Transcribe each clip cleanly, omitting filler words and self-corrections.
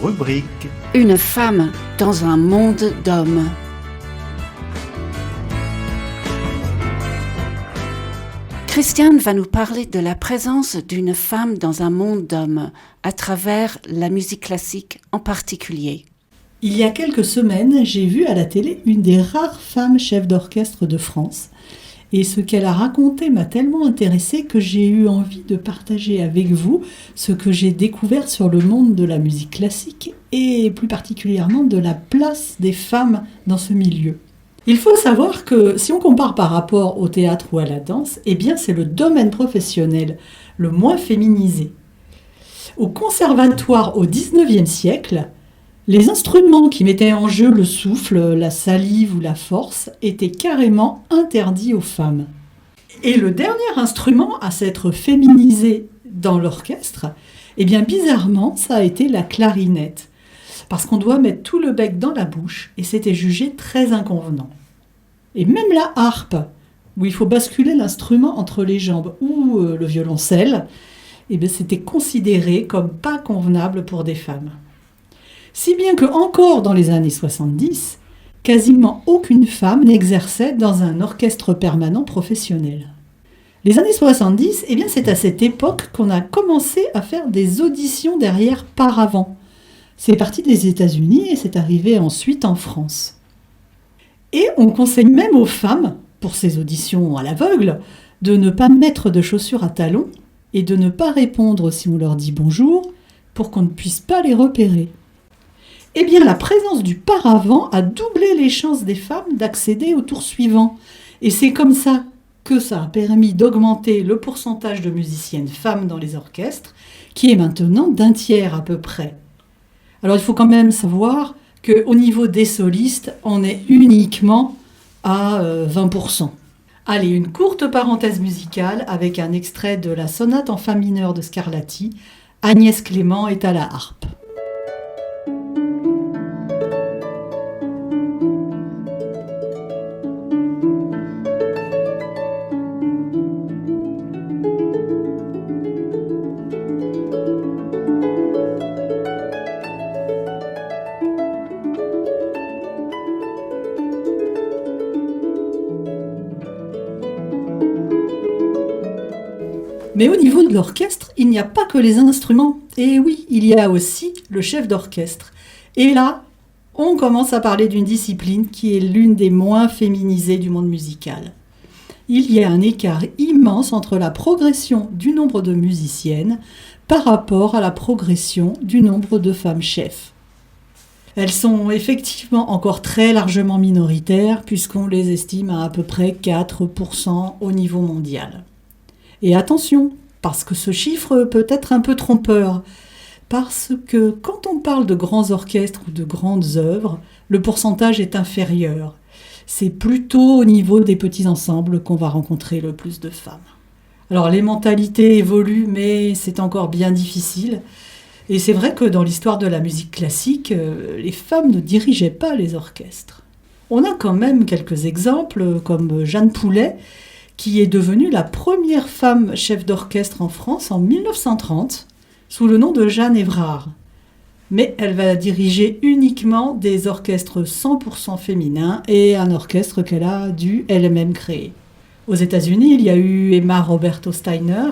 Rubrique. Une femme dans un monde d'hommes. Christiane va nous parler de la présence d'une femme dans un monde d'hommes, à travers la musique classique en particulier. Il y a quelques semaines, j'ai vu à la télé une des rares femmes chefs d'orchestre de France. Et ce qu'elle a raconté m'a tellement intéressée que j'ai eu envie de partager avec vous ce que j'ai découvert sur le monde de la musique classique et plus particulièrement de la place des femmes dans ce milieu. Il faut savoir que si on compare par rapport au théâtre ou à la danse, eh bien c'est le domaine professionnel le moins féminisé. Au conservatoire au XIXe siècle, les instruments qui mettaient en jeu le souffle, la salive ou la force étaient carrément interdits aux femmes. Et le dernier instrument à s'être féminisé dans l'orchestre, eh bien bizarrement, ça a été la clarinette. Parce qu'on doit mettre tout le bec dans la bouche et c'était jugé très inconvenant. Et même la harpe, où il faut basculer l'instrument entre les jambes, ou le violoncelle, eh bien c'était considéré comme pas convenable pour des femmes. Si bien que encore dans les années 70, quasiment aucune femme n'exerçait dans un orchestre permanent professionnel. Les années 70, eh bien c'est à cette époque qu'on a commencé à faire des auditions derrière paravent. C'est parti des États-Unis et c'est arrivé ensuite en France. Et on conseille même aux femmes, pour ces auditions à l'aveugle, de ne pas mettre de chaussures à talons et de ne pas répondre si on leur dit bonjour pour qu'on ne puisse pas les repérer. Eh bien, la présence du paravent a doublé les chances des femmes d'accéder au tour suivant. Et c'est comme ça que ça a permis d'augmenter le pourcentage de musiciennes femmes dans les orchestres, qui est maintenant d'un tiers à peu près. Alors, il faut quand même savoir qu'au niveau des solistes, on est uniquement à 20%. Allez, une courte parenthèse musicale avec un extrait de la sonate en fa mineur de Scarlatti. Agnès Clément est à la harpe. Mais au niveau de l'orchestre, il n'y a pas que les instruments. Et oui, il y a aussi le chef d'orchestre. Et là, on commence à parler d'une discipline qui est l'une des moins féminisées du monde musical. Il y a un écart immense entre la progression du nombre de musiciennes par rapport à la progression du nombre de femmes chefs. Elles sont effectivement encore très largement minoritaires puisqu'on les estime à peu près 4% au niveau mondial. Et attention, parce que ce chiffre peut être un peu trompeur, parce que quand on parle de grands orchestres ou de grandes œuvres, le pourcentage est inférieur. C'est plutôt au niveau des petits ensembles qu'on va rencontrer le plus de femmes. Alors les mentalités évoluent, mais c'est encore bien difficile. Et c'est vrai que dans l'histoire de la musique classique, les femmes ne dirigeaient pas les orchestres. On a quand même quelques exemples, comme Jeanne Poulet, qui est devenue la première femme chef d'orchestre en France en 1930, sous le nom de Jeanne Évrard. Mais elle va diriger uniquement des orchestres 100% féminins et un orchestre qu'elle a dû elle-même créer. Aux États-Unis, il y a eu Emma Roberto Steiner,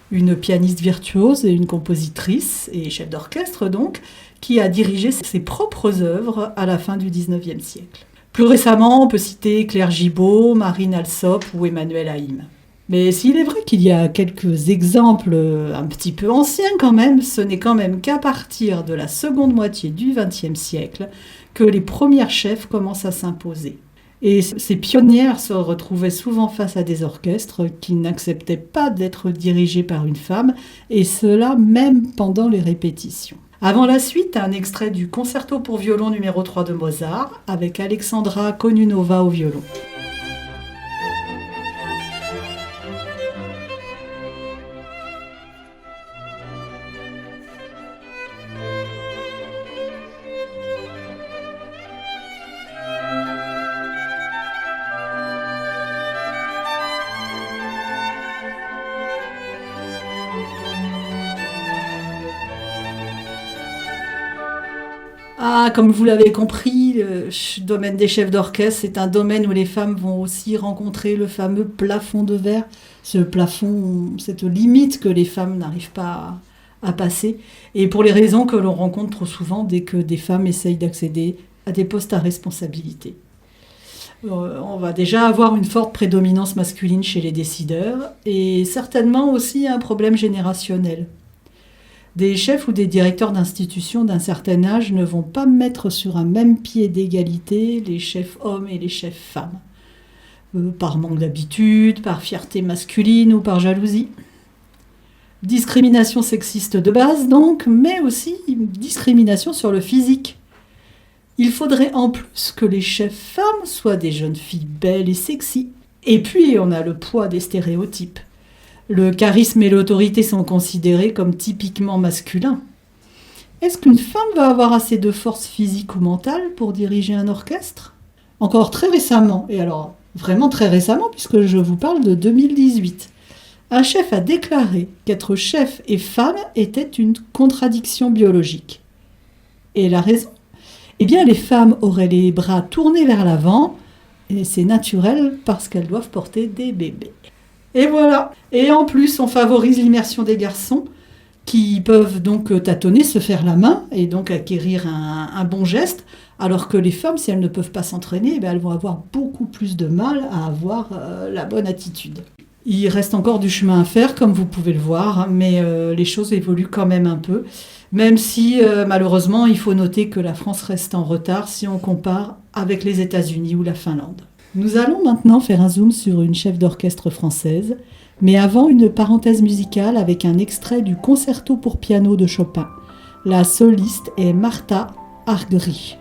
une pianiste virtuose et une compositrice, et chef d'orchestre donc, qui a dirigé ses propres œuvres à la fin du XIXe siècle. Plus récemment, on peut citer Claire Gibault, Marine Alsop ou Emmanuel Haïm. Mais s'il est vrai qu'il y a quelques exemples un petit peu anciens quand même, ce n'est quand même qu'à partir de la seconde moitié du XXe siècle que les premières chefs commencent à s'imposer. Et ces pionnières se retrouvaient souvent face à des orchestres qui n'acceptaient pas d'être dirigés par une femme, et cela même pendant les répétitions. Avant la suite, un extrait du concerto pour violon numéro 3 de Mozart avec Alexandra Konunova au violon. Ah, comme vous l'avez compris, le domaine des chefs d'orchestre, c'est un domaine où les femmes vont aussi rencontrer le fameux plafond de verre, ce plafond, cette limite que les femmes n'arrivent pas à passer, et pour les raisons que l'on rencontre trop souvent dès que des femmes essayent d'accéder à des postes à responsabilité. On va déjà avoir une forte prédominance masculine chez les décideurs, et certainement aussi un problème générationnel. Des chefs ou des directeurs d'institutions d'un certain âge ne vont pas mettre sur un même pied d'égalité les chefs hommes et les chefs femmes. Par manque d'habitude, par fierté masculine ou par jalousie. Discrimination sexiste de base donc, mais aussi discrimination sur le physique. Il faudrait en plus que les chefs femmes soient des jeunes filles belles et sexy. Et puis on a le poids des stéréotypes. Le charisme et l'autorité sont considérés comme typiquement masculins. Est-ce qu'une femme va avoir assez de force physique ou mentale pour diriger un orchestre ? Encore très récemment, et alors vraiment très récemment puisque je vous parle de 2018, un chef a déclaré qu'être chef et femme était une contradiction biologique. Et la raison ? Eh bien, les femmes auraient les bras tournés vers l'avant, et c'est naturel parce qu'elles doivent porter des bébés. Et voilà. Et en plus, on favorise l'immersion des garçons qui peuvent donc tâtonner, se faire la main et donc acquérir un bon geste, alors que les femmes, si elles ne peuvent pas s'entraîner, elles vont avoir beaucoup plus de mal à avoir la bonne attitude. Il reste encore du chemin à faire, comme vous pouvez le voir, mais les choses évoluent quand même un peu, même si malheureusement, il faut noter que la France reste en retard si on compare avec les États-Unis ou la Finlande. Nous allons maintenant faire un zoom sur une chef d'orchestre française, mais avant une parenthèse musicale avec un extrait du concerto pour piano de Chopin. La soliste est Martha Argerich.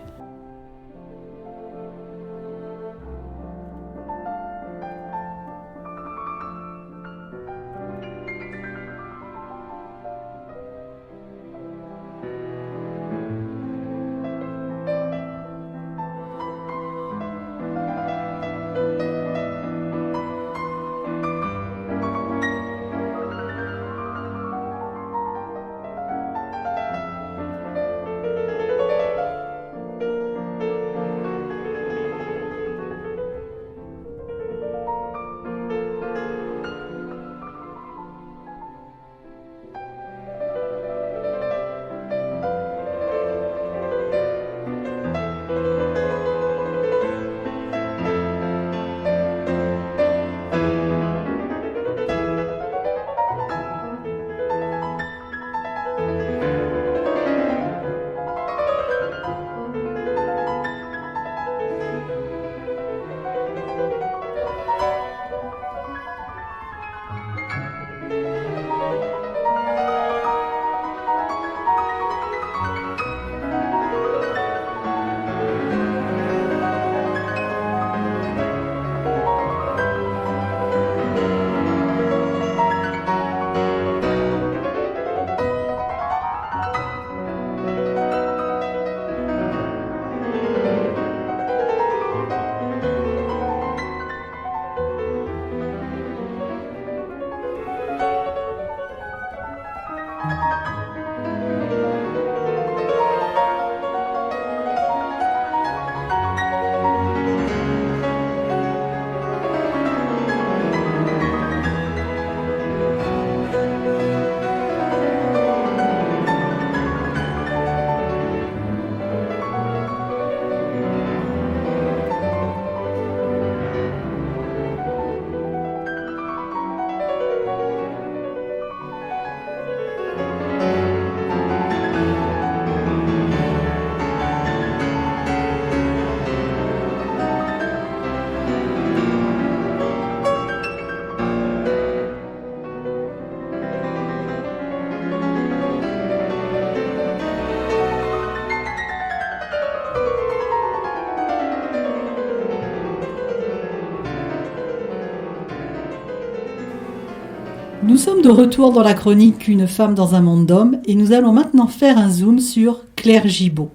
Nous sommes de retour dans la chronique Une femme dans un monde d'hommes et nous allons maintenant faire un zoom sur Claire Gibault.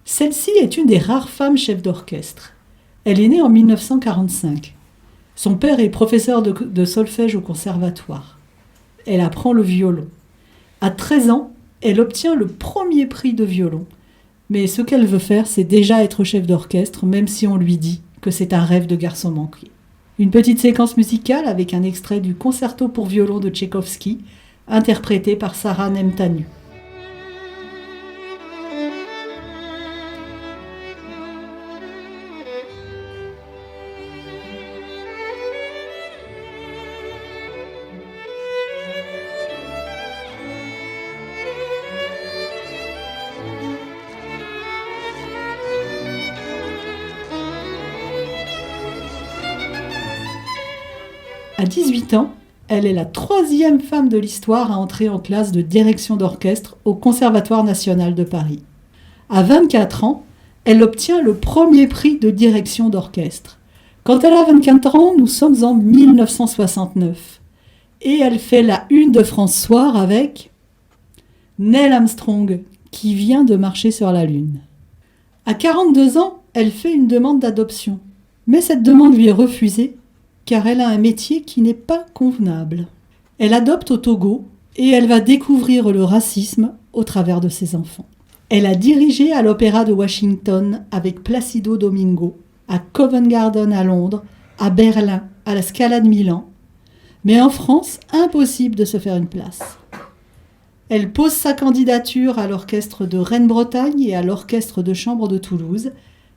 Celle-ci est une des rares femmes chefs d'orchestre. Elle est née en 1945. Son père est professeur de solfège au conservatoire. Elle apprend le violon. À 13 ans, elle obtient le premier prix de violon. Mais ce qu'elle veut faire, c'est déjà être chef d'orchestre, même si on lui dit que c'est un rêve de garçon manqué. Une petite séquence musicale avec un extrait du concerto pour violon de Tchaïkovski, interprété par Sarah Nemtanu. À 18 ans, elle est la 3e femme de l'histoire à entrer en classe de direction d'orchestre au Conservatoire national de Paris. À 24 ans, elle obtient le premier prix de direction d'orchestre. Quand elle a 24 ans, nous sommes en 1969. Et elle fait la une de France Soir avec Neil Armstrong, qui vient de marcher sur la Lune. À 42 ans, elle fait une demande d'adoption. Mais cette demande lui est refusée car elle a un métier qui n'est pas convenable. Elle adopte au Togo et elle va découvrir le racisme au travers de ses enfants. Elle a dirigé à l'Opéra de Washington avec Placido Domingo, à Covent Garden à Londres, à Berlin, à la Scala de Milan. Mais en France, impossible de se faire une place. Elle pose sa candidature à l'orchestre de Rennes-Bretagne et à l'orchestre de chambre de Toulouse,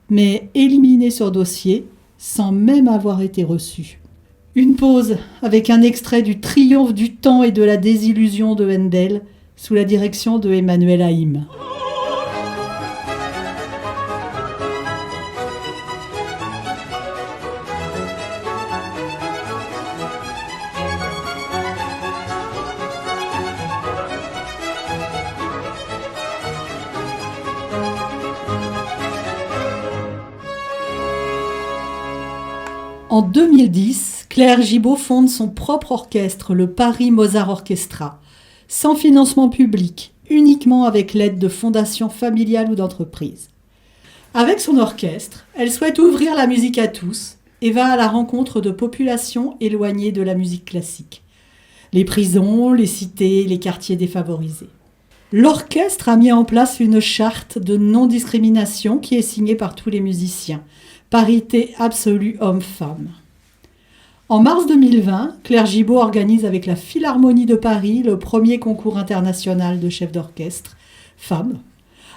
mais éliminée sur dossier, sans même avoir été reçue. Une pause avec un extrait du Triomphe du temps et de la désillusion de Handel, sous la direction de Emmanuel Haïm. En 2010, Claire Gibault fonde son propre orchestre, le Paris Mozart Orchestra, sans financement public, uniquement avec l'aide de fondations familiales ou d'entreprises. Avec son orchestre, elle souhaite ouvrir la musique à tous et va à la rencontre de populations éloignées de la musique classique. Les prisons, les cités, les quartiers défavorisés. L'orchestre a mis en place une charte de non-discrimination qui est signée par tous les musiciens. Parité absolue homme-femme. En mars 2020, Claire Gibault organise avec la Philharmonie de Paris le premier concours international de chefs d'orchestre femmes,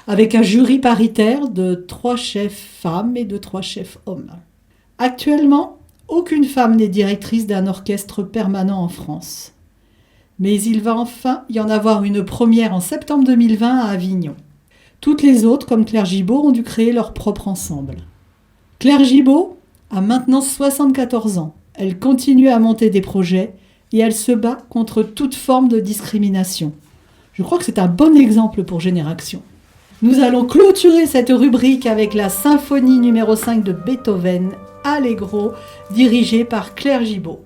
avec un jury paritaire de 3 chefs femmes et de 3 chefs hommes. Actuellement, aucune femme n'est directrice d'un orchestre permanent en France. Mais il va enfin y en avoir une première en septembre 2020 à Avignon. Toutes les autres, comme Claire Gibault, ont dû créer leur propre ensemble. Claire Gibault a maintenant 74 ans. Elle continue à monter des projets et elle se bat contre toute forme de discrimination. Je crois que c'est un bon exemple pour Génération. Nous allons clôturer cette rubrique avec la symphonie numéro 5 de Beethoven, Allegro, dirigée par Claire Gibault.